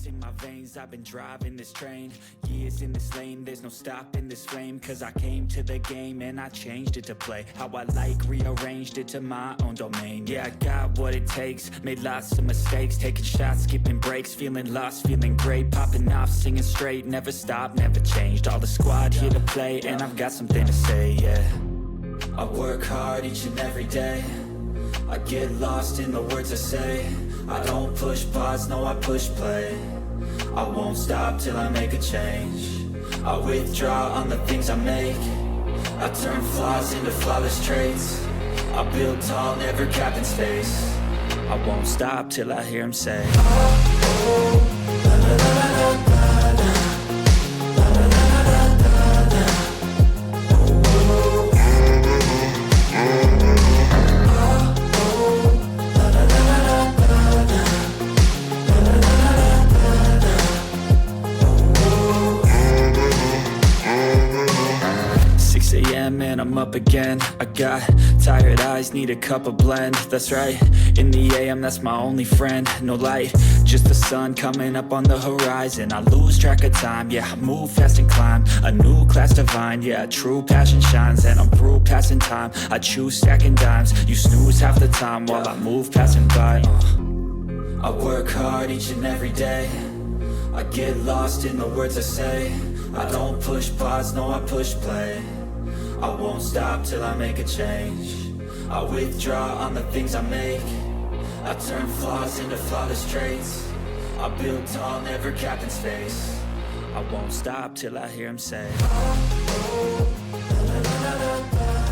ice in my veins, I've been driving this train. Years in this lane, there's no stopping this flame. Cause I came to the game and I changed it to play how I like, rearranged it to my own domain. Yeah, I got what it takes, made lots of mistakes, taking shots, skipping breaks, feeling lost, feeling great, popping off, singing straight, never stopped, never changed. All the squad here to play, and I've got something to say, yeah. I work hard each and every day, I get lost in the words I say. I don't push pause, no I push play. I won't stop till I make a change. I withdraw on the things I make. I turn flaws into flawless traits. I build tall, never capped in space. I won't stop till I hear him say, oh, oh, la, la, la, la, la, la. And I'm up again. I got tired eyes, need a cup of blend. That's right, in the AM, that's my only friend. No light, just the sun coming up on the horizon. I lose track of time, yeah, I move fast and climb a new class divine, yeah, true passion shines. And I'm through passing time, I choose stacking dimes. You snooze half the time while I move passing by. I work hard each and every day, I get lost in the words I say. I don't push pause, no I push play. I won't stop till I make a change. I withdraw on the things I make. I turn flaws into flawless traits. I build tall, never capped in space. I won't stop till I hear him say, oh, oh, la, la, la, la, la.